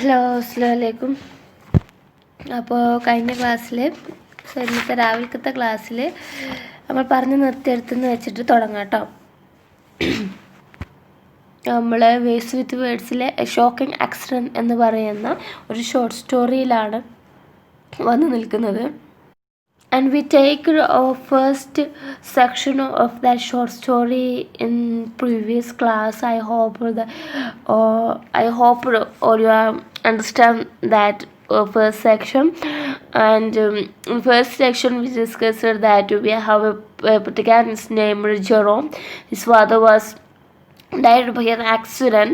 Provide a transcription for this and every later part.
Hello അസ്സലാമു അലൈക്കും. അപ്പോൾ കഴിഞ്ഞ ക്ലാസ്സിൽ ഇന്നത്തെ രാവിലത്തെ ക്ലാസ്സിൽ നമ്മൾ പറഞ്ഞ് നിർത്തിയെടുത്തെന്ന് വെച്ചിട്ട് തുടങ്ങാം കേട്ടോ. നമ്മൾ വേസ്റ്റ് വിത്ത് വേർഡ്സിലെ ഷോക്കിംഗ് ആക്സിഡൻറ്റ് എന്ന് പറയുന്ന ഒരു ഷോർട്ട് സ്റ്റോറിയിലാണ് വന്ന് നിൽക്കുന്നത്. And we take our first section of that short story in previous class. I hope all you understand that first section. And in first section we discussed that we have a protagonist named Jerome. His father was died by an accident.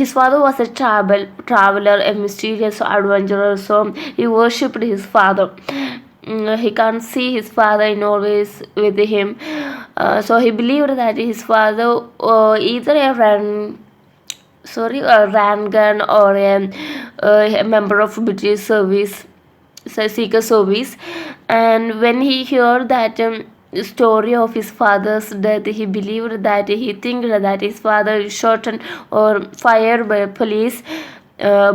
His father was a traveler, a mysterious adventurer, so he worshipped his father. He can't see his father in always with him, so he believed that his father either a ran gun or a member of British service, secret service. And when he heard that story of his father's death, he believed that that his father is shot or fired by police,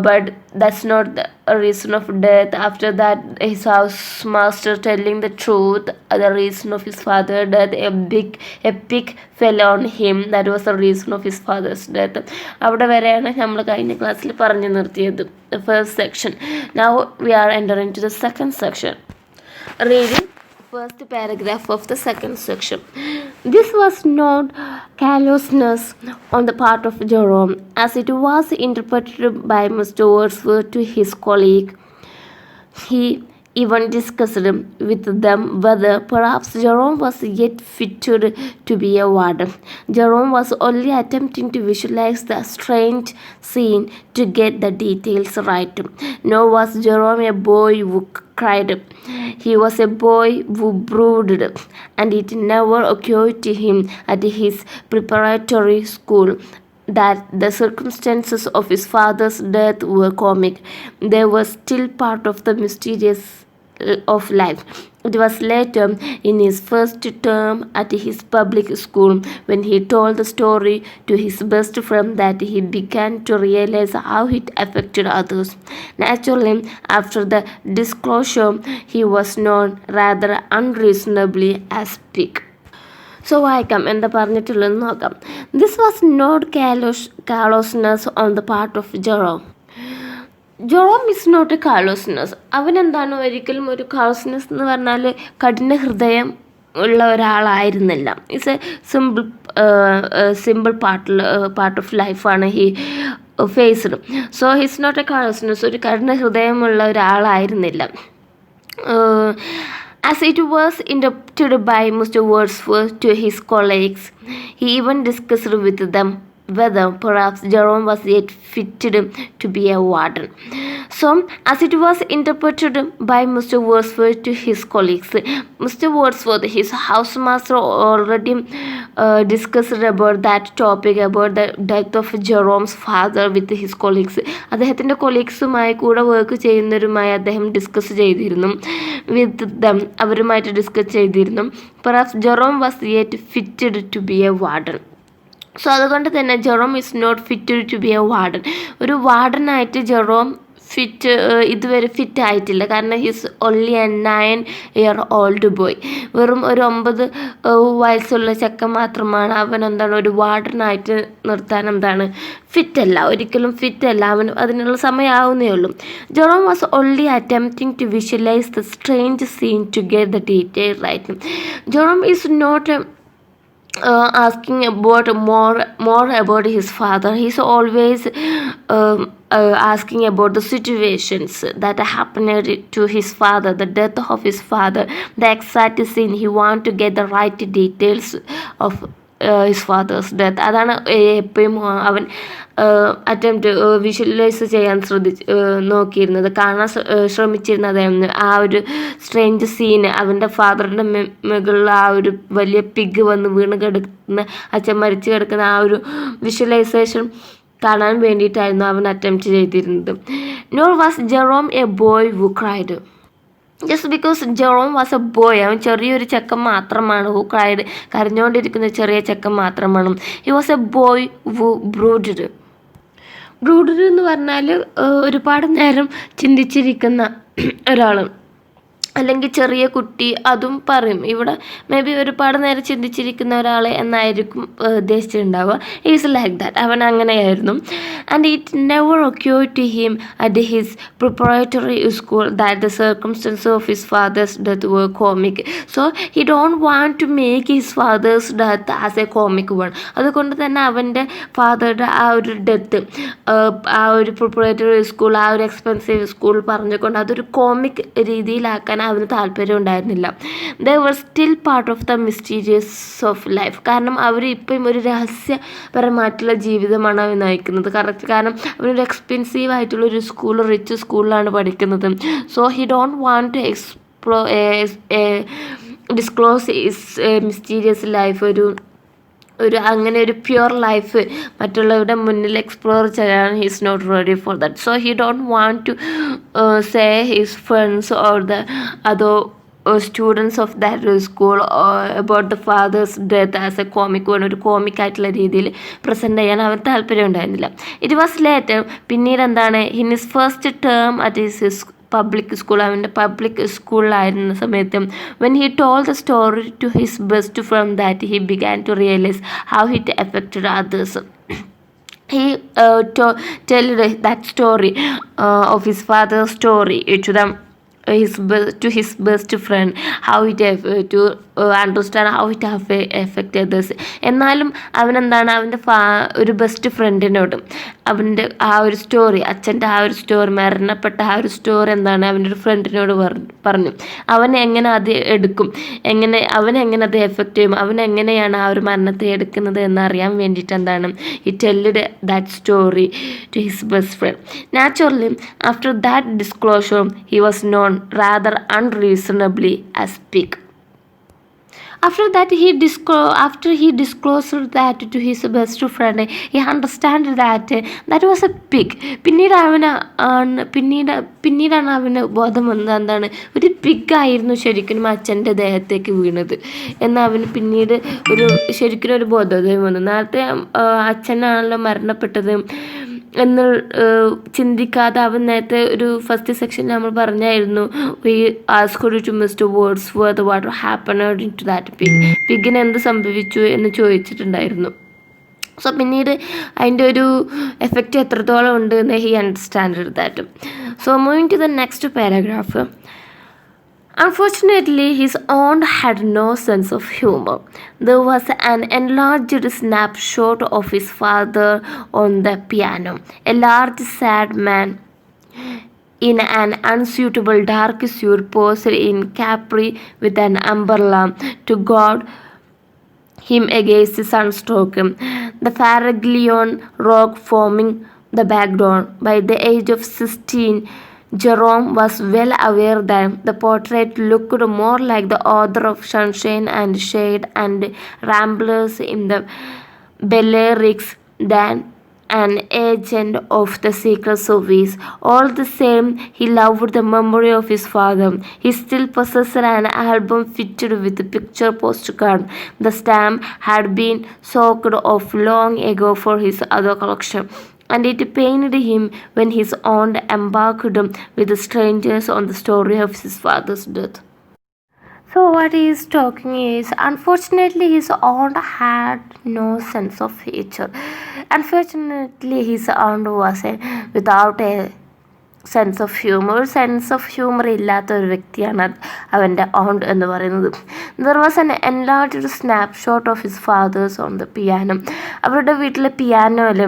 but that's not the reason of death. After that, his house master telling the truth, the reason of his father's death, a pig fell on him. That was the reason of his father's death. അവിടെ വരെയാണ് നമ്മൾ കഴിഞ്ഞ ക്ലാസ്സിൽ പറഞ്ഞു നിർത്തിയത്, the first section. Now we are entering to the second section. Reading first paragraph of the second section. This was not callousness on the part of Jerome, as it was interpreted by Mr. Wordsworth to his colleague. He even discussed with them whether perhaps Jerome was yet fitted to be a warden. Jerome was only attempting to visualize the strange scene to get the details right. Nor was Jerome a boy who cried. He was a boy who brooded, and it never occurred to him at his preparatory school that the circumstances of his father's death were comic. They were still part of the mysterious of life. It was later, in his first term at his public school, when he told the story to his best friend, that he began to realize how it affected others. Naturally, after the disclosure, he was known rather unreasonably as pig. So വായിക്കാം, എന്താ പറഞ്ഞിട്ടുള്ളതെന്ന് നോക്കാം. This was not callousness on the part of Jerome. Jerome is not a callousness. അവനെന്താണ് ഒരിക്കലും ഒരു callousness എന്ന് പറഞ്ഞാൽ കഠിന ഹൃദയം ഉള്ള ഒരാളായിരുന്നില്ല. It's a simple part of ലൈഫാണ് he faced. So he's not a callousness, ഒരു കഠിന ഹൃദയമുള്ള ഒരാളായിരുന്നില്ല. As it was interpreted by Mr. Wordsworth to his colleagues, he even discussed with them whether perhaps Jerome was yet fitted to be a warden. So, as it was interpreted by Mr. Wordsworth to his colleagues, Mr. Wordsworth, his housemaster, already discussed about that topic, about the death of Jerome's father with his colleagues. അദ്ദേഹത്തിൻ്റെ കൊളീഗ്സുമായി കൂടെ work ചെയ്യുന്നവരുമായി അദ്ദേഹം discuss ചെയ്തിരുന്നു. വിത്ത് ദം, അവരുമായിട്ട് discuss ചെയ്തിരുന്നു. Perhaps Jerome was yet fitted to be a warden. So അതുകൊണ്ട് തന്നെ Jerome is not fitted to be a warden. ഒരു വാർഡനായിട്ട് ജെറോം ഇതുവരെ ഫിറ്റ് ആയിട്ടില്ല. കാരണം his only A 9-year-old boy. വെറും ഒരു 9 വയസ്സുള്ള ചെക്കൻ മാത്രമാണ്. അവൻ എന്താണ് ഒരു വാർഡനായിട്ട് നിർത്താൻ എന്താണ് ഫിറ്റല്ല, ഒരിക്കലും ഫിറ്റല്ല. അവൻ അതിനുള്ള സമയമാവുന്നേ ഉള്ളൂ. Jerome was only attempting to visualise the strange scene to get the detail right. Jerome is not asking about more about his father. He's always asking about the situations that happened to his father, the death of his father, the exact scene. He want to get the right details of his father's death. അതാണ് എപ്പോഴും അവൻ attempt visualise ചെയ്യാൻ നോക്കിയിരുന്നത്, കാണാൻ ശ്രമിച്ചിരുന്നത്. ആ ഒരു strange scene, അവൻ്റെ ഫാദറിൻ്റെ മുകളിൽ ആ ഒരു വലിയ പിഗ് വന്ന് വീണ് കിടക്കുന്ന, അച്ഛൻ മരിച്ചു കിടക്കുന്ന ആ ഒരു വിഷ്വലൈസേഷൻ കാണാൻ വേണ്ടിയിട്ടായിരുന്നു അവൻ അറ്റംപ്റ്റ് ചെയ്തിരുന്നത്. Nor was Jerome a boy who cried. Just because Jerome was a boy, അവൻ ചെറിയൊരു ചെക്കൻ മാത്രമാണ്. ഹു ക്രൈഡ്, കരഞ്ഞുകൊണ്ടിരിക്കുന്ന ചെറിയ ചെക്കൻ മാത്രമാണ്. He was a boy who brooded. Brooder എന്ന് പറഞ്ഞാൽ ഒരുപാട് നേരം ചിന്തിച്ചിരിക്കുന്ന ഒരാൾ, അല്ലെങ്കിൽ ചെറിയ കുട്ടി, അതും പറയും. ഇവിടെ മേ ബി ഒരുപാട് നേരം ചിന്തിച്ചിരിക്കുന്ന ഒരാൾ എന്നായിരിക്കും ഉദ്ദേശിച്ചിട്ടുണ്ടാവുക. ഈസ് ലൈക്ക് ദാറ്റ്, അവൻ അങ്ങനെയായിരുന്നു. And it never occurred to him at his preparatory school that the circumstances of his father's death were comic. So he don't want to make his father's death as a comic one. അതുകൊണ്ട് തന്നെ അവൻ്റെ ഫാദറുടെ ആ ഒരു death, ആ ഒരു preparatory school, ആ ഒരു expensive school പറഞ്ഞുകൊണ്ട് അതൊരു കോമിക് രീതിയിലാക്കാൻ അവന് താല്പര്യം ഉണ്ടായിരുന്നില്ല. They were still part of the mysterious of life. കാരണം അവർ ഇപ്പം ഒരു രഹസ്യപരമായിട്ടുള്ള ജീവിതമാണ് അവൻ നയിക്കുന്നത്. കാരണം അവനൊരു എക്സ്പെൻസീവ് ആയിട്ടുള്ള ഒരു സ്കൂൾ, റിച്ച് സ്കൂളിലാണ് പഠിക്കുന്നത്. So he don't want to disclose his mysterious life. അങ്ങനെ ഒരു പ്യുവർ ലൈഫ് മറ്റുള്ളവരുടെ മുന്നിൽ എക്സ്പ്ലോർ ചെയ്യാൻ he's not ready for that. So he don't want to say his friends or the അതോ students of that school about the father's death as a comic one. ഒരു comic ആയിട്ടുള്ള രീതിയിൽ present ചെയ്യാൻ അവൻ താല്പര്യം ഉണ്ടായിരുന്നില്ല. ഇറ്റ് വാസ് ലേറ്റർ, പിന്നീട് എന്താണ്, in his first term at his public school, അവൻ്റെ പബ്ലിക് സ്കൂളിലായിരുന്ന സമയത്ത് when he told the story to his best friend that he began to realise how it affected others. He told that story of his father's story to his best friend, how it to understand how it affected others. എന്നാലും അവനെന്താണ്, അവൻ്റെ ഒരു best ഫ്രണ്ടിനോട് അവൻ്റെ ആ ഒരു story, അച്ഛൻ്റെ ആ ഒരു story, മരണപ്പെട്ട ആ ഒരു സ്റ്റോറി എന്താണ് അവൻ്റെ ഒരു ഫ്രണ്ടിനോട് പറഞ്ഞു. അവൻ എങ്ങനെ അത് എടുക്കും, അവനെങ്ങനെ അത് എഫക്റ്റ് ചെയ്യും, അവനെങ്ങനെയാണ് ആ ഒരു മരണത്തെ എടുക്കുന്നത് എന്നറിയാൻ വേണ്ടിയിട്ട് എന്താണ് ഈ telled that story to his best friend. Naturally after that disclosure he was known rather unreasonably as pig. After he disclosed that to his best friend, he understood that was a pig. പിന്നീടാണ് അവന് ബോധം വന്നത് എന്താണ്, ഒരു പിഗായിരുന്നു ശരിക്കും അച്ഛൻ്റെ ദേഹത്തേക്ക് വീണത് എന്ന് അവന് പിന്നീട് ശരിക്കും ഒരു ബോധോദയം വന്നു. നേരത്തെ അച്ഛനാണല്ലോ മരണപ്പെട്ടത് എന്ന് ചിന്തിക്കാതെ അവൻ നേരത്തെ ഒരു ഫസ്റ്റ് സെക്ഷനിൽ നമ്മൾ പറഞ്ഞായിരുന്നു, we asked to mister Wordsworth what happened in to that പിഗിന് എന്ത് സംഭവിച്ചു എന്ന് ചോദിച്ചിട്ടുണ്ടായിരുന്നു. സോ പിന്നീട് അതിൻ്റെ ഒരു എഫക്റ്റ് എത്രത്തോളം ഉണ്ട് എന്ന് he understand that. So moving to the next paragraph. Unfortunately, his aunt had no sense of humor. There was an enlarged snapshot of his father on the piano, a large, sad man in an unsuitable dark suit posed in capri with an umbrella to guard him against the sunstroke, the Faraglion rock forming the background. By the age of 16, Jerome was well aware that the portrait looked more like the author of Sunshine and Shade and Ramblers in the Balearics than an agent of the Secret Service. All the same, he loved the memory of his father. He still possessed an album fitted with a picture postcard. The stamp had been soaked off long ago for his other collection, and it pained him when his aunt embarked with the strangers on the story of his father's death. So what he is talking is, unfortunately his aunt had no sense of nature. Unfortunately his aunt was without a sense of humour ഇല്ലാത്ത ഒരു വ്യക്തിയാണ് അവൻ്റെ aunt എന്ന് പറയുന്നത്. There was an enlarged snapshot of his father's on the piano. അവരുടെ വീട്ടിലെ പിയാനോയിൽ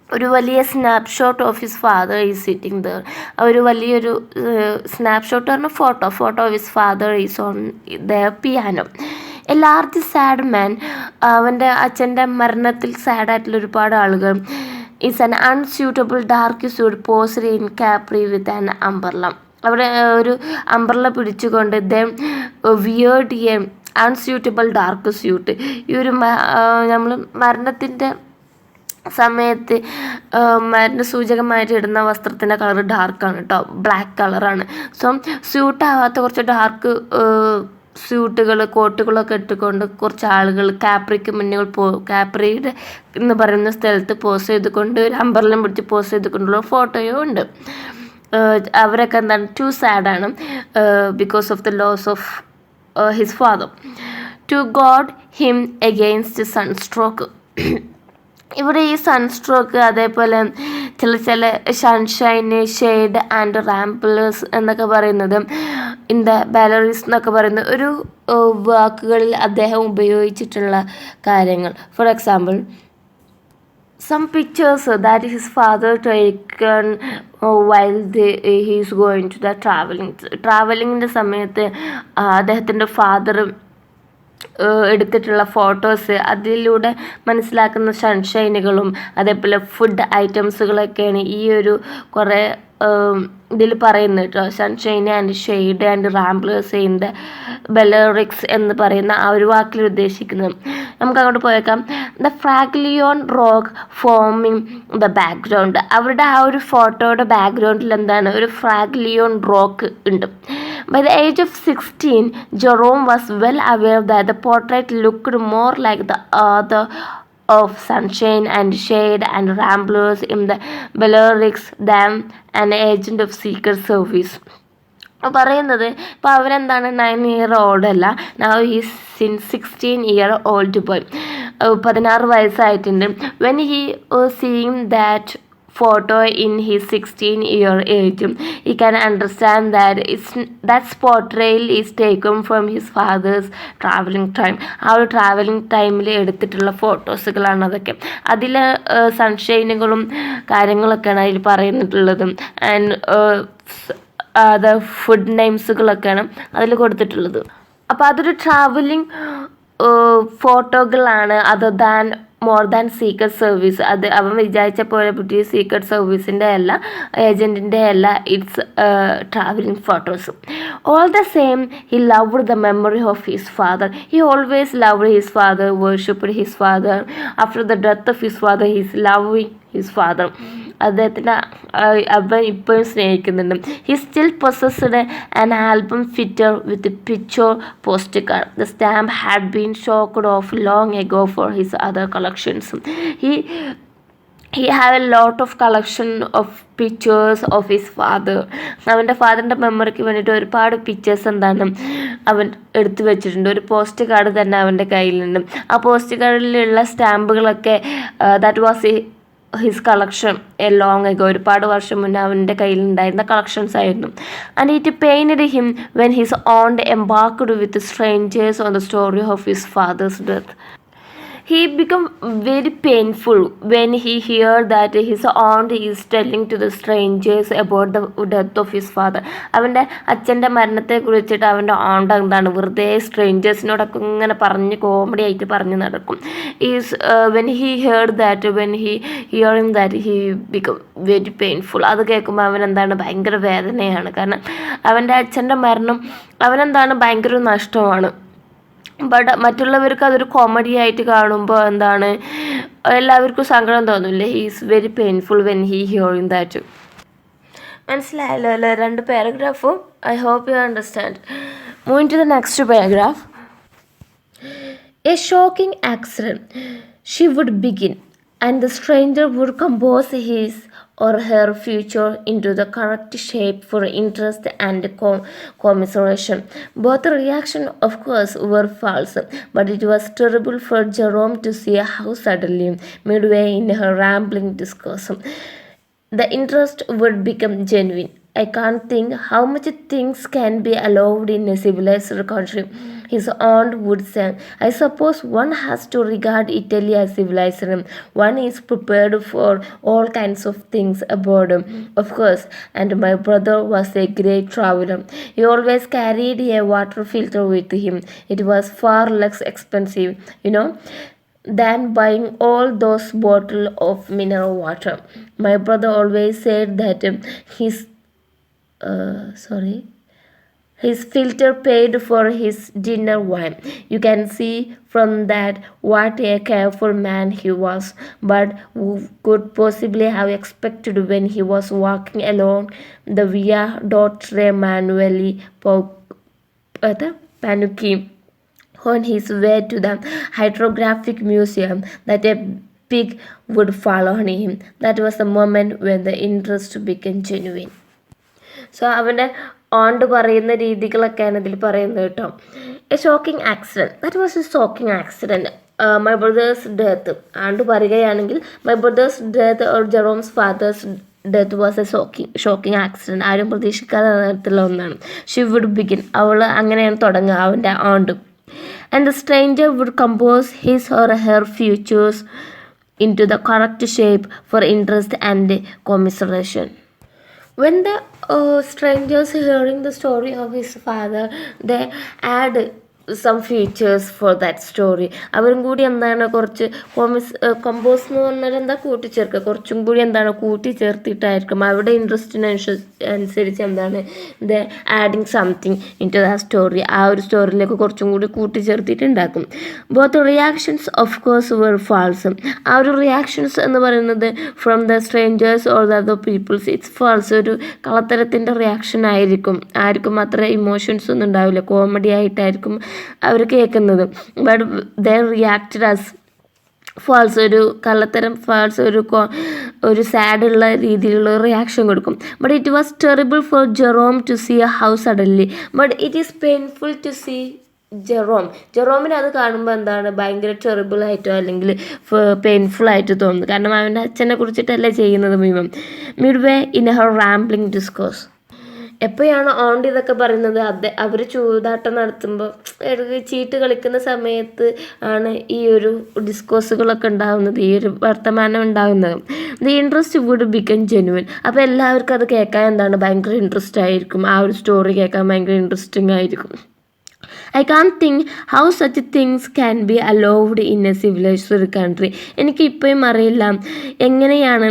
ഒരു വലിയ snapshot of his father is sitting there. ഒരു വലിയൊരു സ്നാപ്ഷോട്ട് പറഞ്ഞ photo of his father is on the piano. A large sad man, അവൻ്റെ അച്ഛൻ്റെ മരണത്തിൽ സാഡായിട്ടുള്ള ഒരുപാട് ആളുകൾ. Is an unsuitable dark suit posed in Capri with an umbrella. അവിടെ ഒരു അംബർല പിടിച്ചുകൊണ്ട് the weird a unsuitable dark suit. ഈ ഒരു നമ്മൾ മരണത്തിൻ്റെ സമയത്ത് മരണ സൂചകമായിട്ട് ഇടുന്ന വസ്ത്രത്തിൻ്റെ കളർ ഡാർക്കാണ് കേട്ടോ, ബ്ലാക്ക് കളറാണ്. സോ സ്യൂട്ടാവാത്ത കുറച്ച് ഡാർക്ക് സ്യൂട്ടുകൾ കോട്ടുകളൊക്കെ ഇട്ടുകൊണ്ട് കുറച്ച് ആളുകൾ കാപ്രിക്ക് മുന്നിൽ കാപ്രിയുടെ എന്ന് പറയുന്ന സ്ഥലത്ത് പോസ് ചെയ്തുകൊണ്ട് ഒരു അമ്പർലം പിടിച്ച് പോസ് ചെയ്തുകൊണ്ടുള്ള ഫോട്ടോയും ഉണ്ട്. അവരൊക്കെ എന്താണ് ടു സാഡാണ് because of the loss of his father. To guard him against sunstroke. ഇവിടെ ഈ സൺസ്ട്രോക്ക് അതേപോലെ ചില സൺഷൈന് ഷെയ്ഡ് ആൻഡ് റാംപിളേഴ്സ് എന്നൊക്കെ പറയുന്നത് ഇൻ ദ ബാലറീസ് എന്നൊക്കെ പറയുന്ന ഒരു വാക്കുകളിൽ അദ്ദേഹം ഉപയോഗിച്ചിട്ടുള്ള കാര്യങ്ങൾ. For example, some pictures that his father taken while he is going to the traveling സമയത്ത് അദ്ദേഹത്തിൻ്റെ ഫാദർ എടുത്തിട്ടുള്ള ഫോട്ടോസ്, അതിലൂടെ മനസ്സിലാക്കുന്ന സൺഷൈനുകളും അതേപോലെ ഫുഡ് ഐറ്റംസുകളൊക്കെയാണ് ഈ ഒരു കുറേ ഇതിൽ പറയുന്നത് കേട്ടോ. Sunshine and shade and ramblers in the Balearics എന്ന് പറയുന്ന ആ ഒരു വാക്കിൽ ഉദ്ദേശിക്കുന്നത്. നമുക്ക് അങ്ങോട്ട് പോയേക്കാം. The Faraglione rock forming the background. അവരുടെ ആ ഒരു ഫോട്ടോയുടെ ബാക്ക്ഗ്രൗണ്ടിൽ എന്താണ്, ഒരു ഫ്രാഗ്ലിയോൺ റോക്ക് ഉണ്ട്. By the age of 16, Jerome was well aware that the portrait looked more like the other of sunshine and shade and ramblers in the Balearics than an agent of Secret Service. പറയുന്നത് ഇപ്പോൾ അവരെന്താണ് 9-year-old അല്ല, now he's 16-year-old boy, 16 വയസ്സായിട്ടുണ്ട്. When he was seeing that photo in his 16-year age, he can understand that portrayal is taken from his father's traveling time. ആ ഒരു travelling ടൈമിൽ എടുത്തിട്ടുള്ള ഫോട്ടോസുകളാണ് അതൊക്കെ. അതിൽ സൺഷൈനുകളും കാര്യങ്ങളൊക്കെയാണ് അതിൽ പറയുന്നിട്ടുള്ളത്. ആൻഡ് അത് ഫുഡ് നെയിംസുകളൊക്കെയാണ് അതിൽ കൊടുത്തിട്ടുള്ളത്. അപ്പോൾ അതൊരു ട്രാവലിംഗ് ഫോട്ടോകളാണ്. More than secret service. അത് അവൻ വിചാരിച്ച പോലെ പുതിയ സീക്രട്ട് സർവീസിൻ്റെ അല്ല, ഏജൻറ്റിൻ്റെ അല്ല, it's travelling photos. All the same he loved the memory of his father. He always loved his father, worshipped his father. After the death of his father he is loving his father. അദ്ദേഹത്തിൻ്റെ അവൻ ഇപ്പോഴും സ്നേഹിക്കുന്നുണ്ട്. He still possessed an album fitter with picture postcard. The stamp had been shocked off long ago for his other collections. He have a lot of collection of pictures of his father. അവൻ്റെ ഫാദറിൻ്റെ മെമ്മറിക്ക് വേണ്ടിയിട്ട് ഒരുപാട് pictures എന്താണ് അവൻ എടുത്തു വെച്ചിട്ടുണ്ട്. ഒരു post card തന്നെ അവൻ്റെ കയ്യിലുണ്ട്. ആ പോസ്റ്റ് കാർഡിലുള്ള സ്റ്റാമ്പുകളൊക്കെ that was his collection a long ago. ഒരുപാട് വർഷം മുന്നേ അവൻ്റെ കയ്യിലുണ്ടായിരുന്ന കളക്ഷൻസ് ആയിരുന്നു. And it pained him when his own embarked with strangers on the story of his father's death. He became very painful when he heard that his aunt is telling to the strangers about the death of his father. അവൻ്റെ അച്ഛൻ്റെ മരണത്തെ കുറിച്ചിട്ട് അവൻ്റെ ഓണ്ട് എന്താണ് വെറുതെ സ്ട്രേഞ്ചേഴ്സിനോടൊക്കെ ഇങ്ങനെ പറഞ്ഞ് comedy ആയിട്ട് പറഞ്ഞ് നടക്കും. When he heard that, when he hearing that, he became very painful. അത് കേൾക്കുമ്പോൾ അവൻ എന്താണ് ഭയങ്കര വേദനയാണ്. കാരണം അവൻ്റെ അച്ഛൻ്റെ മരണം അവനെന്താണ് ഭയങ്കര നഷ്ടമാണ്. ബട്ട് മറ്റുള്ളവർക്ക് അതൊരു കോമഡി ആയിട്ട് കാണുമ്പോൾ എന്താണ് എല്ലാവർക്കും സങ്കടം തോന്നില്ലേ. He is very painful when he hearing that. മനസ്സിലായല്ലോ അല്ലേ 2 പാരഗ്രാഫും? I hope you understand. Moving to the next paragraph. A shocking accident she would begin and the stranger would compose his or her future into the correct shape for interest and commiseration. Both reactions, of course, were false, but it was terrible for Jerome to see how suddenly, midway in her rambling discourse, the interest would become genuine. I can't think how much things can be allowed in a civilized country, his aunt would say. I suppose one has to regard Italy as civilized. One is prepared for all kinds of things aboard, of course. And my brother was a great traveler. He always carried a water filter with him. It was far less expensive, than buying all those bottles of mineral water. My brother always said that his filter paid for his dinner wine. You can see from that what a careful man he was. But who could possibly have expected when he was walking along the Via Dotre Panuki on his way to the hydrographic museum that a pig would fall on him. That was the moment when the interest became genuine. So അവൻ്റെ aunt പറയുന്ന രീതികളൊക്കെയാണ് ഇതിൽ പറയുന്നത് കേട്ടോ. A shocking accident, that was a shocking accident. My brother's death, aunt പറയുകയാണെങ്കിൽ my brother's death or Jerome's father's death was a shocking accident. ആരും പ്രതീക്ഷിക്കാത്ത തരത്തിലുള്ള ഒന്നാണ്. ഷി വുഡ് ബിഗിൻ, അവൾ അങ്ങനെയാണ് തുടങ്ങുക അവൻ്റെ ഓണ്ട്. And the stranger would compose his or her features into the correct shape for interest and commiseration. When the strangers hearing the story of his father, they add some features for that story. അവരും കൂടി എന്താണ് കുറച്ച് compose എന്ന് പറഞ്ഞാൽ എന്താ കൂട്ടിച്ചേർക്കുക, കുറച്ചും കൂടി എന്താണ് കൂട്ടിച്ചേർത്തിട്ടായിരിക്കും അവരുടെ ഇൻട്രസ്റ്റിനനുസരിച്ച് എന്താണ് the adding something in to the story. ആ ഒരു സ്റ്റോറിയിലേക്ക് കുറച്ചും കൂടി കൂട്ടിച്ചേർത്തിട്ടുണ്ടാക്കും. Both reactions of course were false. ആ ഒരു റിയാക്ഷൻസ് എന്ന് പറയുന്നത് from the strangers or the other peoples it's false, ഒരു കളത്തരത്തിൻ്റെ റിയാക്ഷൻ ആയിരിക്കും. അത്ര ഇമോഷൻസ് ഒന്നും ഉണ്ടാവില്ല, കോമഡി ആയിട്ടായിരിക്കും അവർ കേൾക്കുന്നത്. But they reacted as false, ഒരു കള്ളത്തരം ഫാൾസ്, ഒരു സാഡുള്ള രീതിയിലുള്ള റിയാക്ഷൻ കൊടുക്കും. But it was terrible for Jerome to see a house suddenly, but it is painful to see ജെറോമിന് അത് കാണുമ്പോൾ എന്താണ് ഭയങ്കര ടെറിബിളായിട്ടോ അല്ലെങ്കിൽ പെയിൻഫുള്ളായിട്ട് തോന്നുന്നു. കാരണം അവൻ്റെ അച്ഛനെ കുറിച്ചിട്ടല്ലേ ചെയ്യുന്നത് മുഴുവൻ. Midway in her rambling discourse, എപ്പോഴാണ് ഓണ്ട് ഇതൊക്കെ പറയുന്നത്, അവർ ചൂതാട്ടം നടത്തുമ്പോൾ ചീട്ട് കളിക്കുന്ന സമയത്ത് ആണ് ഈ ഒരു ഡിസ്കോഴ്സുകളൊക്കെ ഉണ്ടാകുന്നത്, ഈ ഒരു വർത്തമാനം ഉണ്ടാകുന്നത്. The interest would become genuine. അപ്പോൾ എല്ലാവർക്കും അത് കേൾക്കാൻ എന്താണ് ഭയങ്കര ഇൻട്രസ്റ്റ് ആയിരിക്കും, ആ ഒരു സ്റ്റോറി കേൾക്കാൻ ഭയങ്കര ഇൻട്രസ്റ്റിംഗ് ആയിരിക്കും. I can't think how such things can be allowed in a civilized country. എനിക്ക് ഇപ്പോഴും അറിയില്ല എങ്ങനെയാണ്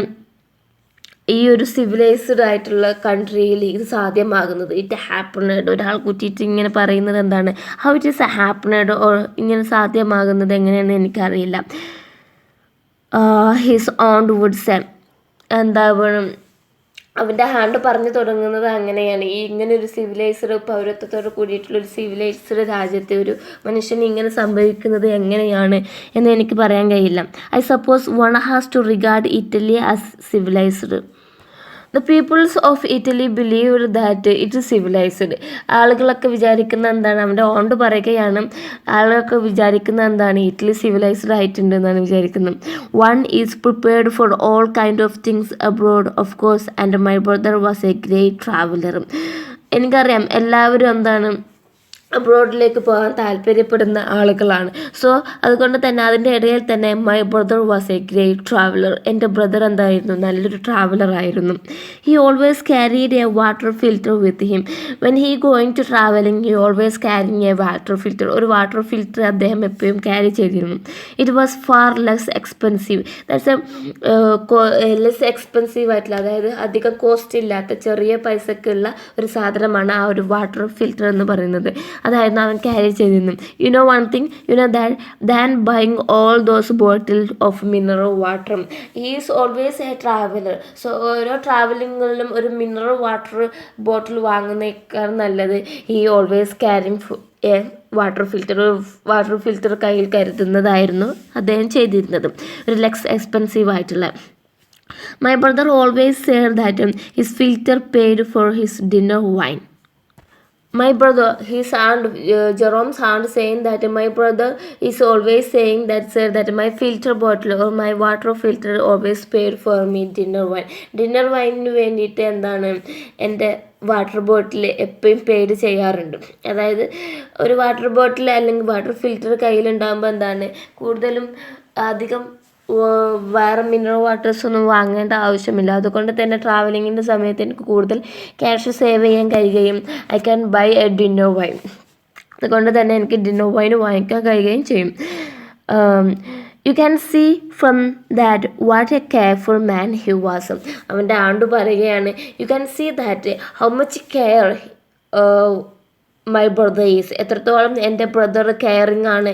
ഈ ഒരു സിവിലൈസ്ഡ് ആയിട്ടുള്ള കൺട്രിയിൽ ഇത് സാധ്യമാകുന്നത്. ഇറ്റ് ഹാപ്പണഡ്, ഒരാൾ കുറ്റിയിട്ട് ഇങ്ങനെ പറയുന്നത് എന്താണ്, ഹൗ ഇറ്റ് ഈസ് ഹാപ്പണഡ് ഓർ ഇങ്ങനെ സാധ്യമാകുന്നത് എങ്ങനെയാണെന്ന് എനിക്കറിയില്ല. ഹിസ് ഓൺ വുഡ് സെ, എന്താ അവൻ്റെ ഹാൻഡ് പറഞ്ഞു തുടങ്ങുന്നത് അങ്ങനെയാണ്. ഈ ഇങ്ങനെ ഒരു സിവിലൈസ്ഡ് പൗരത്വത്തോട് കൂടിയിട്ടുള്ളൊരു സിവിലൈസ്ഡ് രാജ്യത്തെ ഒരു മനുഷ്യന് ഇങ്ങനെ സംഭവിക്കുന്നത് എങ്ങനെയാണ് എന്ന് എനിക്ക് പറയാൻ കഴിയില്ല. I suppose one has to regard Italy as civilised. The peoples of Italy believed that it is civilised. ആളുകളൊക്കെ വിചാരിക്കുന്ന എന്താണ്, അവൻ്റെ ഓണ്ട് പറയുകയാണ്, ആളുകളൊക്കെ വിചാരിക്കുന്ന എന്താണ്, ഇറ്റലി സിവിലൈസ്ഡ് ആയിട്ടുണ്ട് എന്നാണ് വിചാരിക്കുന്നത്. One is prepared for all kind of things abroad of course and my brother was a great traveller. എനിക്കറിയാം എല്ലാവരും എന്താണ് അബ്രോഡിലേക്ക് പോകാൻ താല്പര്യപ്പെടുന്ന ആളുകളാണ്. സോ അതുകൊണ്ട് തന്നെ അതിൻ്റെ ഇടയിൽ തന്നെ my brother was a great traveller, എൻ്റെ ബ്രദർ എന്തായിരുന്നു, നല്ലൊരു ട്രാവലർ ആയിരുന്നു. He always carried a water filter with him. When he going to travelling he always carrying a water filter. ഒരു വാട്ടർ ഫിൽറ്റർ അദ്ദേഹം എപ്പോഴും ക്യാരി ചെയ്തിരുന്നു. It was far less expensive. That's less expensive ആയിട്ടുള്ള, അതായത് അധികം cost ഇല്ലാത്ത ചെറിയ പൈസക്കുള്ള ഒരു സാധനമാണ് ആ ഒരു വാട്ടർ ഫിൽറ്റർ എന്ന് പറയുന്നത്. അതായിരുന്നു അവൻ ക്യാരി ചെയ്തിരുന്നു. You know one thing, you know than buying all those bottle of mineral water. He is always A traveller. So ഓരോ ട്രാവലിങ്ങളിലും ഒരു മിനറൽ വാട്ടർ ബോട്ടിൽ വാങ്ങുന്നേക്കാൾ നല്ലത് he always carrying a water filter കയ്യിൽ കരുതുന്നതായിരുന്നു അദ്ദേഹം ചെയ്തിരുന്നത്, ഒരു ലെസ് എക്സ്പെൻസീവ് ആയിട്ടുള്ള. My brother always said that his filter paid for his dinner wine. My brother, his aunt, Jerome's aunt, saying that my brother is always saying that my filter bottle or my water filter always paid for me dinner wine. Dinner വൈനിന് വേണ്ടിയിട്ട് എന്താണ് എൻ്റെ water bottle എപ്പോഴും paid ചെയ്യാറുണ്ട്. അതായത് ഒരു water bottle അല്ലെങ്കിൽ water filter കയ്യിലുണ്ടാകുമ്പോൾ എന്താണ് കൂടുതലും അധികം വേറെ മിനറൽ വാട്ടേഴ്സ് ഒന്നും വാങ്ങേണ്ട ആവശ്യമില്ല. അതുകൊണ്ട് തന്നെ ട്രാവലിങ്ങിൻ്റെ സമയത്ത് എനിക്ക് കൂടുതൽ ക്യാഷ് സേവ് ചെയ്യാൻ കഴിയുകയും I can buy a dinner wine. അതുകൊണ്ട് തന്നെ എനിക്ക് ഡിന്നർ വൈൻ വാങ്ങിക്കാൻ കഴിയുകയും ചെയ്യും. You can see from that what a careful man he was. അവൻ്റെ ആണ്ട് പറയുകയാണ്, you can see that how much care my brother is, എത്രത്തോളം എൻ്റെ ബ്രദർ കെയറിങ് ആണ്,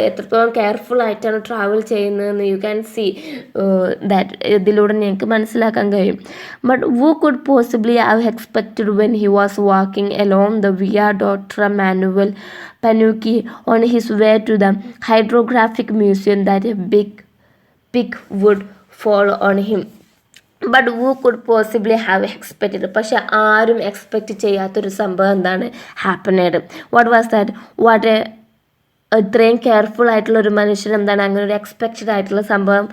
എത്രത്തോളം കെയർഫുൾ ആയിട്ടാണ് ട്രാവൽ ചെയ്യുന്നതെന്ന് യു ക്യാൻ സീ ദാറ്റ്, ഇതിലൂടെ നിങ്ങൾക്ക് മനസ്സിലാക്കാൻ കഴിയും. But who could possibly have expected when he was walking along the via doctor Manuel Panucci on his way to the hydrographic museum that a big pig would fall on him. But who could possibly have expected, പക്ഷെ ആരും expect ചെയ്യാത്തൊരു സംഭവം എന്താണ് happened. What was that? What ഇത്രയും careful ആയിട്ടുള്ള ഒരു മനുഷ്യൻ എന്താണ് അങ്ങനെ ഒരു എക്സ്പെക്റ്റഡ് ആയിട്ടുള്ള സംഭവം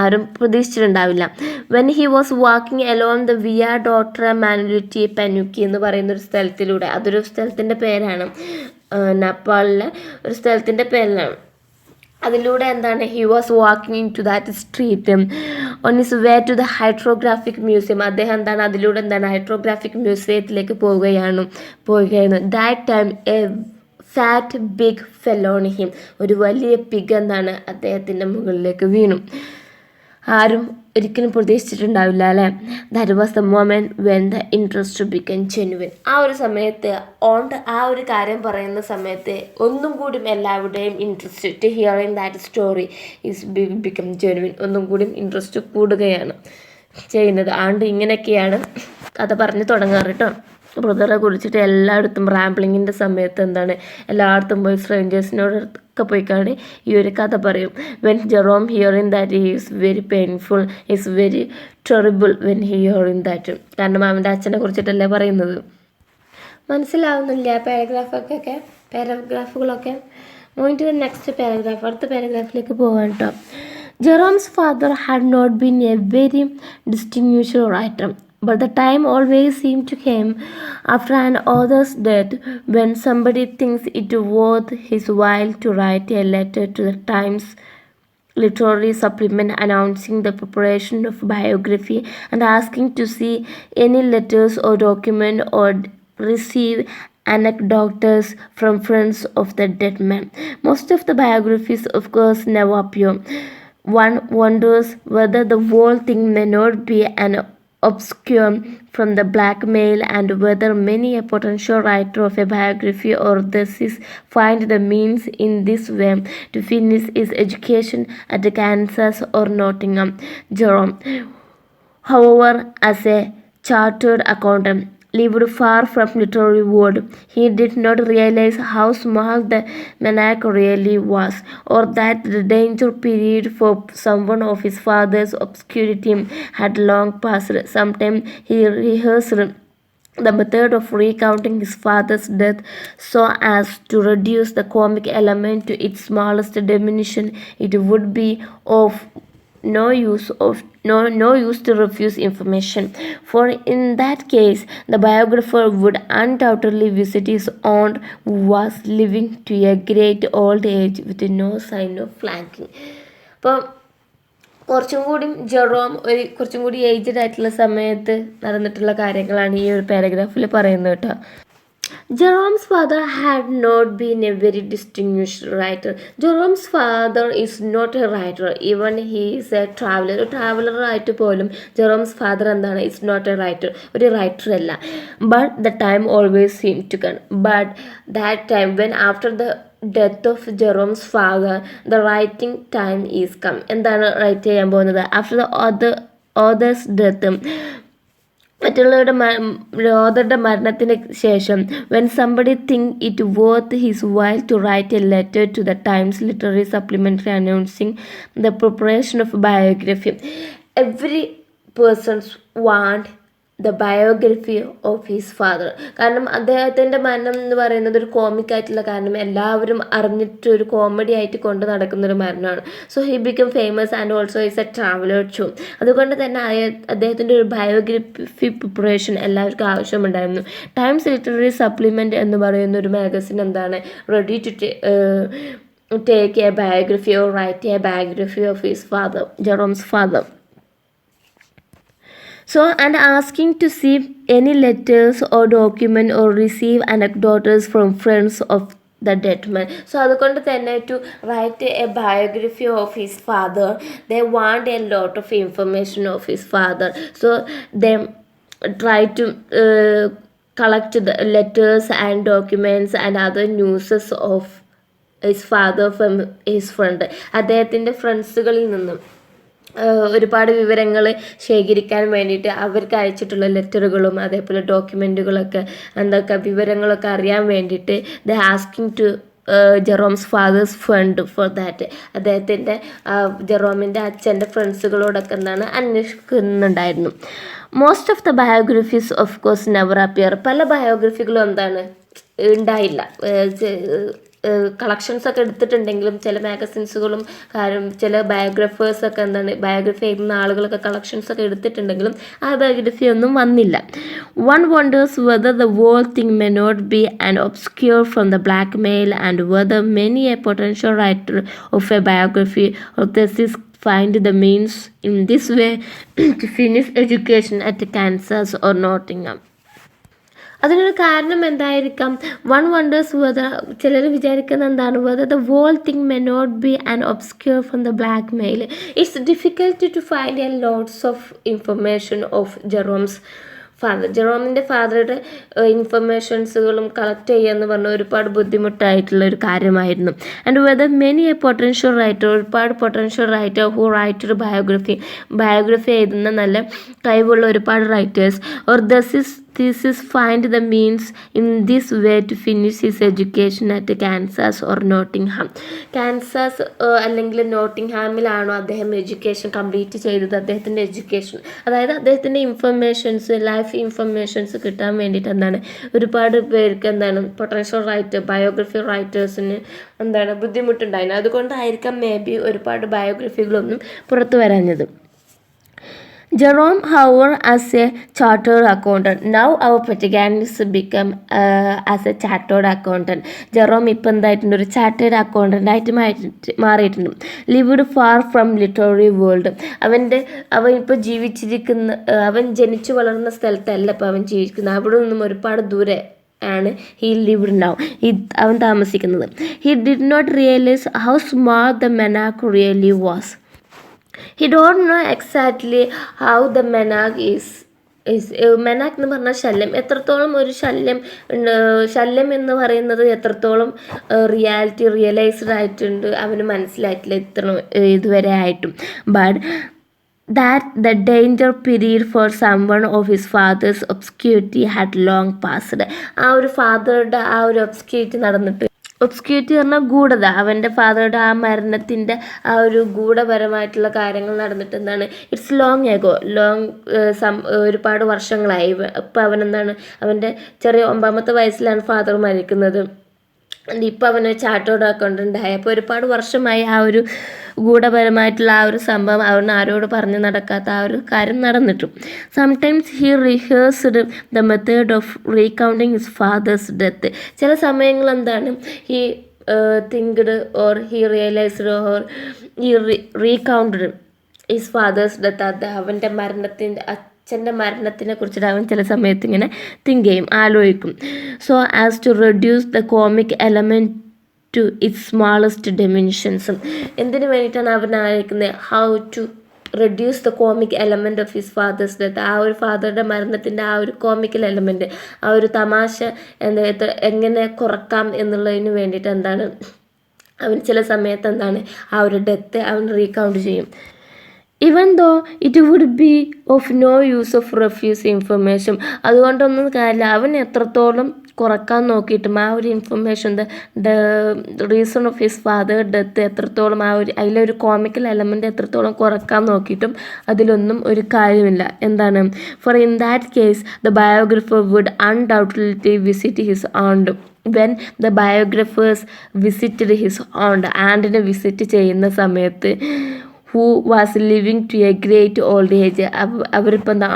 ആരും പ്രതീക്ഷിച്ചിട്ടുണ്ടാവില്ല. When he was walking along the via doctor Manuel Panucci എന്ന് പറയുന്ന ഒരു സ്ഥലത്തിലൂടെ, അതൊരു സ്ഥലത്തിൻ്റെ പേരാണ്, നേപ്പാളിലെ ഒരു സ്ഥലത്തിൻ്റെ പേരിലാണ്. അതിലൂടെ എന്താണ് he was walking in to that street on his way to the hydrographic museum. അദ്ദേഹം എന്താണ് അതിലൂടെ എന്താണ് ഹൈഡ്രോഗ്രാഫിക് മ്യൂസിയത്തിലേക്ക് പോവുകയായിരുന്നു. That time a fat big fell on him, ഒരു വലിയ പിഗ് എന്താണ് അദ്ദേഹത്തിൻ്റെ മുകളിലേക്ക് വീണു. ആരും ഒരിക്കലും പ്രതീക്ഷിച്ചിട്ടുണ്ടാവില്ല അല്ലേ. That was the moment when the interest become genuine. ആ ഒരു സമയത്ത് ആ ഒരു കാര്യം പറയുന്ന സമയത്ത് ഒന്നും കൂടി എല്ലാവരുടെയും interest to hearing that story is become genuine, ഒന്നും കൂടി ഇൻട്രസ്റ്റ് കൂടുകയാണ് ചെയ്യുന്നത്. ആണ്ട് ഇങ്ങനെയൊക്കെയാണ് കഥ പറഞ്ഞ് തുടങ്ങാറ് കേട്ടോ. ബ്രദറെ കുറിച്ചിട്ട് എല്ലായിടത്തും റാംബ്ലിങ്ങിൻ്റെ സമയത്ത് എന്താണ് എല്ലായിടത്തും പോയി സ്ട്രേഞ്ചേഴ്സിനോടൊക്കെ പോയിക്കാണ് ഈ ഒരു കഥ പറയും. When Jerome hearing that is very painful, is very terrible when hearing that. കാരണം അവൻ്റെ അച്ഛനെ കുറിച്ചിട്ടല്ലേ പറയുന്നത്. മനസ്സിലാവുന്നില്ല പാരഗ്രാഫുകളൊക്കെ. Moving to the next paragraph, അടുത്ത പാരഗ്രാഫിലേക്ക് പോകാൻ കേട്ടോ. Jerome's father had not been a very distinguished writer, but the time always seemed to him after an author's death when somebody thinks it worth his while to write a letter to the Times literary supplement announcing the preparation of biography and asking to see any letters or document or receive anecdotes from friends of the dead man. Most of the biographies, of course, never appear. One wonders whether the whole thing may not be an obscure from the blackmail, and whether many a potential writer of a biography or thesis find the means in this way to finish his education at Kansas or Nottingham. Jerome, however, as a chartered accountant, lived far from literary world. He did not realize how small the monarch really was, or that the danger period for someone of his father's obscurity had long passed. Sometimes he rehearsed the method of recounting his father's death so as to reduce the comic element to its smallest diminution. It would be of no use to refuse information, for in that case the biographer would undoubtedly visit his aunt who was living to a great old age with no sign of flanking. അപ്പോൾ കുറച്ചും കൂടി aged ആയിട്ടുള്ള സമയത്ത് നടന്നിട്ടുള്ള കാര്യങ്ങളാണ് ഈ ഒരു പാരഗ്രാഫിൽ പറയുന്നത് കേട്ടോ. Jerome's father had not been a very distinguished writer. Jerome's father is not a writer, even he is a traveler. ഒരു ട്രാവലർ ആയിട്ട് പോലും ജെറോംസ് ഫാദർ എന്താണ്, ഇസ് നോട്ട് എ റൈറ്റർ, ഒരു റൈറ്റർ അല്ല. But the time always seem to come, but that time when after the death of Jerome's father the writing time is come. എന്താണ് write ചെയ്യാൻ പോകുന്നത്? After the authors death, മറ്റുള്ളവരുടെ ഓതറുടെ മരണത്തിന് ശേഷം, when somebody think it worth his while to write a letter to the Times literary supplementary announcing the preparation of biography. Every person's want the biography of his father. കാരണം അദ്ദേഹത്തിൻ്റെ മരണം എന്ന് പറയുന്നത് ഒരു കോമിക്കായിട്ടുള്ള, കാരണം എല്ലാവരും അറിഞ്ഞിട്ട് ഒരു കോമഡി ആയിട്ട് കൊണ്ട് നടക്കുന്നൊരു മരണമാണ്. So he become famous and also is a traveller too. അതുകൊണ്ട് തന്നെ അദ്ദേഹത്തിൻ്റെ ഒരു ബയോഗ്രഫി പ്രിപ്പറേഷൻ എല്ലാവർക്കും ആവശ്യമുണ്ടായിരുന്നു. ടൈംസ് ലിറ്റററി സപ്ലിമെൻ്റ് എന്ന് പറയുന്ന ഒരു മാഗസിൻ എന്താണ് ready to take a biography or write a biography of his father, Jerome's father. So, and asking to see any letters or document or receive anecdotes from friends of the dead man. So, അതുകൊണ്ട് തന്നെ to write a biography of his father, they want a lot of information of his father. So, they try to collect the letters and documents and other news of his father from his friend. അദ്ദേഹത്തിൻ്റെ ഫ്രണ്ട്സുകളിൽ നിന്നും ഒരുപാട് വിവരങ്ങൾ ശേഖരിക്കാൻ വേണ്ടിയിട്ട് അവർക്ക് അയച്ചിട്ടുള്ള ലെറ്ററുകളും അതേപോലെ ഡോക്യുമെൻറ്റുകളൊക്കെ എന്തൊക്കെ വിവരങ്ങളൊക്കെ അറിയാൻ വേണ്ടിയിട്ട് the asking to Jerome's father's friend for that. അദ്ദേഹത്തിൻ്റെ ജെറോമിൻ്റെ അച്ഛൻ്റെ ഫ്രണ്ട്സുകളോടൊക്കെ എന്താണ് അന്വേഷിക്കുന്നുണ്ടായിരുന്നു. Most of the biographies of course never appear. പല ബയോഗ്രഫികളും എന്താണ് ഉണ്ടായില്ല. കളക്ഷൻസൊക്കെ എടുത്തിട്ടുണ്ടെങ്കിലും ചില മാഗസിൻസുകളും ചില ബയോഗ്രഫേഴ്സൊക്കെ എന്താണ് ബയോഗ്രഫി എഴുതുന്ന ആളുകളൊക്കെ കളക്ഷൻസൊക്കെ എടുത്തിട്ടുണ്ടെങ്കിലും ആ ബയോഗ്രഫി ഒന്നും വന്നില്ല. One wonders whether the whole thing may not be an obscure from the blackmail and whether many a potential writer of a biography of thesis find the means in this way to finish education at Kansas or Nottingham. അതിനൊരു കാരണം എന്തായിരിക്കാം? One wonders whether, ചിലർ വിചാരിക്കുന്ന എന്താണ്, whether the whole thing may not be an obscure from the blackmail. It's difficult to find a lots of information of Jerome's father. ജെറോമിൻ്റെ ഫാദറുടെ ഇൻഫർമേഷൻസുകളും collect ചെയ്യുക എന്ന് പറഞ്ഞാൽ ഒരുപാട് ബുദ്ധിമുട്ടായിട്ടുള്ള ഒരു കാര്യമായിരുന്നു. And whether many a potential writer, ഒരുപാട് potential writer who writer biography എഴുതുന്ന നല്ല കഴിവുള്ള ഒരുപാട് writers or thesis find the means in this way to finish his education at Kansas or Nottingham. Kansas അല്ലെങ്കിൽ നോട്ടിംഗ്ഹാമിലാണോ അദ്ദേഹം എഡ്യൂക്കേഷൻ കംപ്ലീറ്റ് ചെയ്തത്. അദ്ദേഹത്തിൻ്റെ education, അതായത് അദ്ദേഹത്തിൻ്റെ ഇൻഫർമേഷൻസ്, ലൈഫ് ഇൻഫർമേഷൻസ് കിട്ടാൻ വേണ്ടിയിട്ട് എന്താണ് ഒരുപാട് പേർക്ക് എന്താണ് പൊട്ടൻഷ്യൽ ബയോഗ്രഫി റൈറ്റേഴ്സിന് എന്താണ് ബുദ്ധിമുട്ടുണ്ടായിരുന്നു. അതുകൊണ്ടായിരിക്കാം മേ ബി ഒരുപാട് ബയോഗ്രഫികളൊന്നും പുറത്തു വരാഞ്ഞത്. Jerome, however, as a chartered accountant. Now our protagonist become as a chartered accountant. Jerome ഇപ്പം എന്തായിട്ടുണ്ട്, ഒരു ചാർട്ടേഡ് അക്കൗണ്ടൻ്റ് ആയിട്ട് മാറിയിട്ടുണ്ട്. Lived far from literary world. അവൻ ഇപ്പോൾ അവൻ ജനിച്ചു വളർന്ന സ്ഥലത്തല്ല ഇപ്പോൾ അവൻ ജീവിക്കുന്നത്. അവിടെ നിന്നും ഒരുപാട് ദൂരെ ആണ് ഹി ലിവ്ഡ് നൗ, അവൻ താമസിക്കുന്നത്. He did not realise how small the menace really was. He don't know exactly how the menag is. Menace എന്ന് പറഞ്ഞാൽ ശല്യം, എത്രത്തോളം ഒരു ശല്യം എന്ന് പറയുന്നത് എത്രത്തോളം റിയലൈസ്ഡ് ആയിട്ടുണ്ട് അവന് മനസ്സിലായിട്ടില്ല ഇതുവരെ ആയിട്ടും. But that the danger period for someone of his father's obscurity had long passed. ആ ഒരു ഫാദറുടെ ആ ഒരു ഒബ്സ്ക്യൂരിറ്റി നടന്നിട്ട്, ഒബ്സ്ക്യൂരിറ്റി പറഞ്ഞാൽ ഗൂഢത, അവൻ്റെ ഫാദറുടെ ആ മരണത്തിൻ്റെ ആ ഒരു ഗൂഢപരമായിട്ടുള്ള കാര്യങ്ങൾ നടന്നിട്ട് എന്താണ് ഇറ്റ്സ് ഒരുപാട് വർഷങ്ങളായി. ഇപ്പം അവനെന്താണ് അവൻ്റെ ചെറിയ 9ാമത്തെ വയസ്സിലാണ് ഫാദർ മരിക്കുന്നത്. ഇപ്പം അവന് ചാർട്ടേഡ് അക്കൗണ്ടൻ്റ് ആയി. അപ്പോൾ ഒരുപാട് വർഷമായി ആ ഒരു ഗൂഢപരമായിട്ടുള്ള ആ ഒരു സംഭവം അവന് ആരോട് പറഞ്ഞു നടക്കാത്ത ആ ഒരു കാര്യം നടന്നിട്ടും. Sometimes he rehearsed the method of recounting his father's death. ചില സമയങ്ങൾ എന്താണ് he thinked or he realised or he recounted his father's death. അത് അവൻ്റെ അച്ഛൻ്റെ മരണത്തിനെ കുറിച്ചിട്ട് അവൻ ചില സമയത്ത് ഇങ്ങനെ തിങ്ക് ചെയ്യും, ആലോചിക്കും. So as to reduce the comic element to its smallest ഡെമിനിഷൻസും. എന്തിനു വേണ്ടിയിട്ടാണ് അവൻ ആലോചിക്കുന്നത്? How to reduce the comic element of his father's death. ആ ഒരു ഫാദറുടെ മരണത്തിൻ്റെ ആ ഒരു കോമിക്കൽ എലമെൻറ്റ്, ആ ഒരു തമാശ എങ്ങനെ കുറക്കാം എന്നുള്ളതിന് വേണ്ടിയിട്ട് എന്താണ് അവൻ ചില സമയത്ത് എന്താണ് ആ ഒരു ഡെത്ത് അവൻ റീകൗണ്ട് ചെയ്യും. Even though it would be of no use of refuse information. അതുകൊണ്ടൊന്നും കാര്യമില്ല, അവൻ എത്രത്തോളം കുറക്കാൻ നോക്കിയിട്ടും ആ ഒരു information the reason of his father death എത്രത്തോളം ആ ഒരു അതിലൊരു കോമിക്കൽ എലമെൻ്റ് എത്രത്തോളം കുറക്കാൻ നോക്കിയിട്ടും അതിലൊന്നും ഒരു കാര്യമില്ല. എന്താണ് for in that case the biographer would undoubtedly visit his aunt. When the biographers visited his aunt, ആൻഡിനെ വിസിറ്റ് ചെയ്യുന്ന സമയത്ത് who was living to a great old age. അവരിപ്പോൾ എന്താ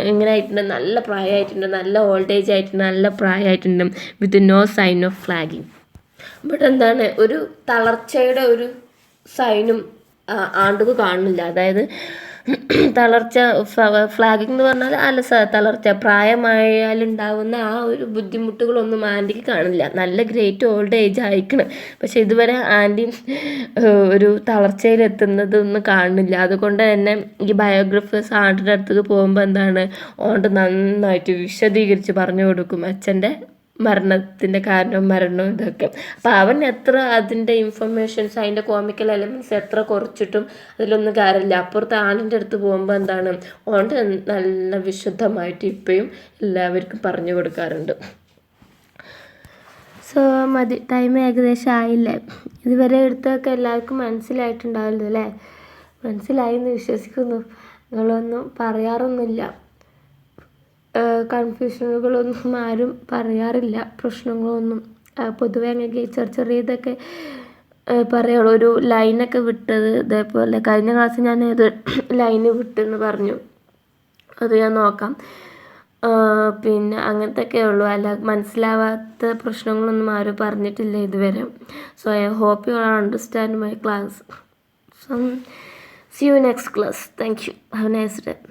എങ്ങനെ ആയിട്ടുണ്ട്, നല്ല പ്രായമായിട്ടുണ്ട്, നല്ല ഓൾഡ് ഏജ് ആയിട്ടുണ്ട്, നല്ല പ്രായമായിട്ടുണ്ട്, with no sign of flagging. But എന്താണ് ഒരു തളർച്ചയുടെ ഒരു സൈനും ആണ്ടുക്ക് കാണുന്നില്ല. അതായത് തളർച്ച, ഫ്ലാഗിംഗ് എന്ന് പറഞ്ഞാൽ അലസ, തളർച്ച, പ്രായമായാലുണ്ടാവുന്ന ആ ഒരു ബുദ്ധിമുട്ടുകളൊന്നും ആൻറ്റിക്ക് കാണില്ല. നല്ല ഗ്രേറ്റ് ഓൾഡ് ഏജ് ആയിക്കണം, പക്ഷെ ഇതുവരെ ആൻറ്റി ഒരു തളർച്ചയിലെത്തുന്നതൊന്നും കാണുന്നില്ല. അതുകൊണ്ട് തന്നെ ഈ ബയോഗ്രഫേഴ്സ് ആണ്ടിൻ്റെ അടുത്തേക്ക് പോകുമ്പോൾ എന്താണ്, ഓണ്ട് നന്നായിട്ട് വിശദീകരിച്ച് പറഞ്ഞു കൊടുക്കും അച്ഛൻ്റെ മരണത്തിൻ്റെ കാരണവും മരണവും ഇതൊക്കെ. അപ്പോൾ അവൻ എത്ര അതിൻ്റെ ഇൻഫർമേഷൻസ്, അതിൻ്റെ കോമിക്കൽ എലമെൻറ്റ്സ് എത്ര കുറച്ചിട്ടും അതിലൊന്നും കാര്യമില്ല. അപ്പുറത്തെ ആളിൻ്റെ അടുത്ത് പോകുമ്പോൾ എന്താണ്, ഓണ്ട് നല്ല വിശുദ്ധമായിട്ട് ഇപ്പോഴും എല്ലാവർക്കും പറഞ്ഞു കൊടുക്കാറുണ്ട്. സോ മതി, ടൈം ഏകദേശം ആയില്ലേ. ഇതുവരെ എടുത്തൊക്കെ എല്ലാവർക്കും മനസ്സിലായിട്ടുണ്ടാവില്ല അല്ലേ? മനസ്സിലായി എന്ന് വിശ്വസിക്കുന്നു. നിങ്ങളൊന്നും പറയാറൊന്നുമില്ല, കൺഫ്യൂഷനുകളൊന്നും ആരും പറയാറില്ല, പ്രശ്നങ്ങളൊന്നും. പൊതുവെ അങ്ങനെ ചെറിയതൊക്കെ പറയുള്ളൂ. ഒരു ലൈനൊക്കെ വിട്ടത് ഇതേപോലെ കഴിഞ്ഞ ക്ലാസ്സിൽ ഞാൻ ഏത് ലൈന് വിട്ടെന്ന് പറഞ്ഞു, അത് ഞാൻ നോക്കാം. പിന്നെ അങ്ങനത്തെയൊക്കെ ഉള്ളൂ, അല്ല മനസ്സിലാവാത്ത പ്രശ്നങ്ങളൊന്നും ആരും പറഞ്ഞിട്ടില്ല ഇതുവരെ. So I hope you are understand my class. So see you next class. Thank you. Have a nice day.